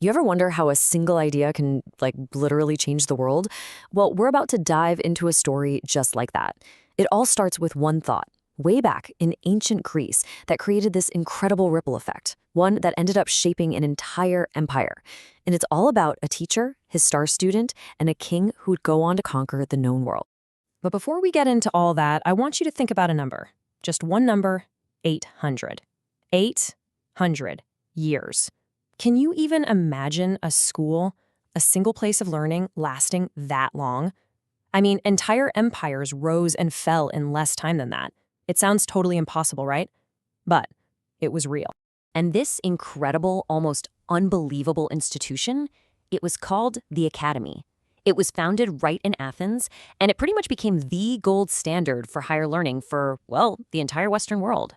You ever wonder how a single idea can, literally change the world? Well, we're about to dive into a story just like that. It all starts with one thought, way back in ancient Greece, that created this incredible ripple effect, one that ended up shaping an entire empire. And it's all about a teacher, his star student, and a king who'd go on to conquer the known world. But before we get into all that, I want you to think about a number. Just one number, 800. 800 years. Can you even imagine a school, a single place of learning, lasting that long? I mean, entire empires rose and fell in less time than that. It sounds totally impossible, right? But it was real. And this incredible, almost unbelievable institution, it was called the Academy. It was founded right in Athens, and it pretty much became the gold standard for higher learning for, well, the entire Western world.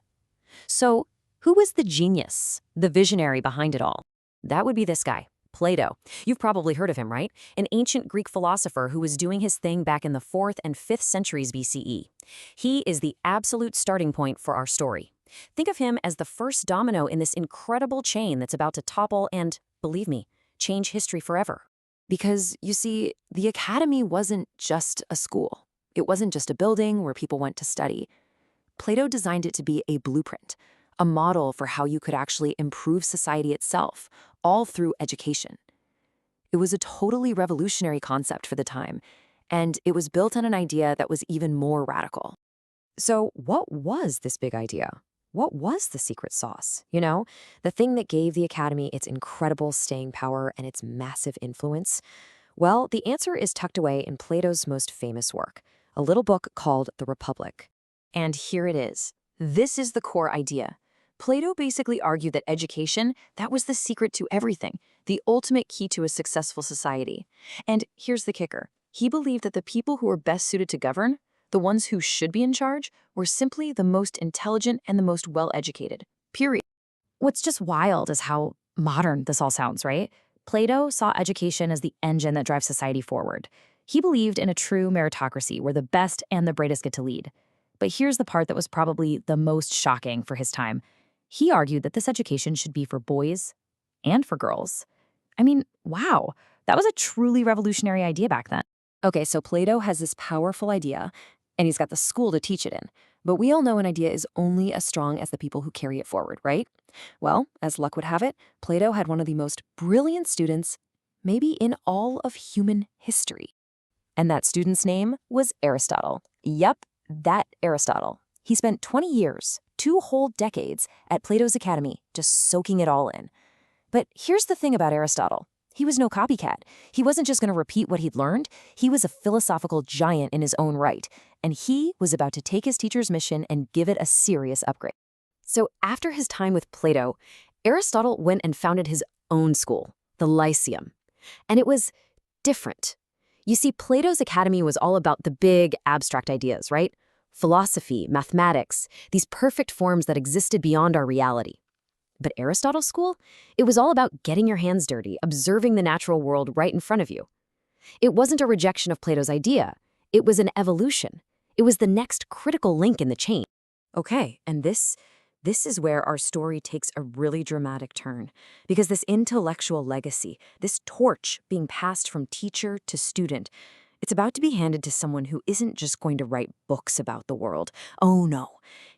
So, who was the genius, the visionary behind it all? That would be this guy, Plato. You've probably heard of him, right? An ancient Greek philosopher who was doing his thing back in the 4th and 5th centuries BCE. He is the absolute starting point for our story. Think of him as the first domino in this incredible chain that's about to topple and, believe me, change history forever. Because, you see, the Academy wasn't just a school. It wasn't just a building where people went to study. Plato designed it to be a blueprint, a model for how you could actually improve society itself, all through education. It was a totally revolutionary concept for the time, and it was built on an idea that was even more radical. So what was this big idea? What was the secret sauce? The thing that gave the Academy its incredible staying power and its massive influence? Well, the answer is tucked away in Plato's most famous work, a little book called The Republic. And here it is. This is the core idea. Plato basically argued that education, that was the secret to everything, the ultimate key to a successful society. And here's the kicker. He believed that the people who were best suited to govern, the ones who should be in charge, were simply the most intelligent and the most well-educated. Period. What's just wild is how modern this all sounds, right? Plato saw education as the engine that drives society forward. He believed in a true meritocracy where the best and the brightest get to lead. But here's the part that was probably the most shocking for his time. He argued that this education should be for boys and for girls. I mean, wow, that was a truly revolutionary idea back then. Okay, so Plato has this powerful idea, and he's got the school to teach it in. But we all know an idea is only as strong as the people who carry it forward, right? Well, as luck would have it, Plato had one of the most brilliant students, maybe in all of human history. And that student's name was Aristotle. Yep, that Aristotle. He spent 20 years, 2 whole decades, at Plato's Academy, just soaking it all in. But here's the thing about Aristotle. He was no copycat. He wasn't just going to repeat what he'd learned. He was a philosophical giant in his own right, and he was about to take his teacher's mission and give it a serious upgrade. So after his time with Plato, Aristotle went and founded his own school, the Lyceum. And it was different. You see, Plato's Academy was all about the big, abstract ideas, right? Philosophy, mathematics, these perfect forms that existed beyond our reality. But Aristotle's school, it was all about getting your hands dirty, observing the natural world right in front of you. It wasn't a rejection of Plato's idea. It was an evolution. It was the next critical link in the chain. Okay, and this is where our story takes a really dramatic turn. Because this intellectual legacy, this torch being passed from teacher to student, it's about to be handed to someone who isn't just going to write books about the world. Oh no,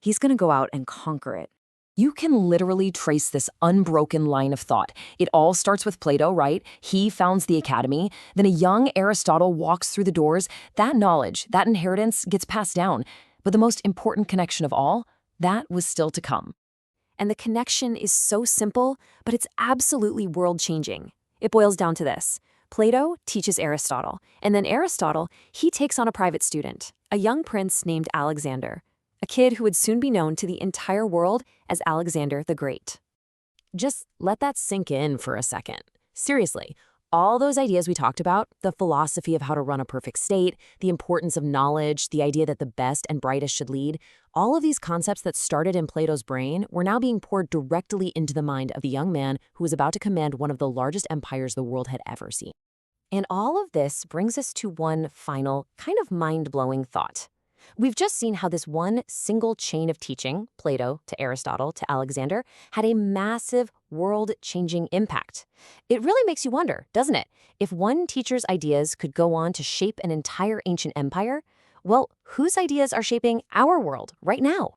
he's going to go out and conquer it. You can literally trace this unbroken line of thought. It all starts with Plato, right? He founds the Academy. Then a young Aristotle walks through the doors. That knowledge, that inheritance gets passed down. But the most important connection of all, that was still to come. And the connection is so simple, but it's absolutely world-changing. It boils down to this. Plato teaches Aristotle, and then Aristotle, he takes on a private student, a young prince named Alexander, a kid who would soon be known to the entire world as Alexander the Great. Just let that sink in for a second. Seriously, all those ideas we talked about, the philosophy of how to run a perfect state, the importance of knowledge, the idea that the best and brightest should lead, all of these concepts that started in Plato's brain were now being poured directly into the mind of the young man who was about to command one of the largest empires the world had ever seen. And all of this brings us to one final, kind of mind-blowing thought. We've just seen how this one single chain of teaching, Plato to Aristotle to Alexander, had a massive world-changing impact. It really makes you wonder, doesn't it? If one teacher's ideas could go on to shape an entire ancient empire, well, whose ideas are shaping our world right now?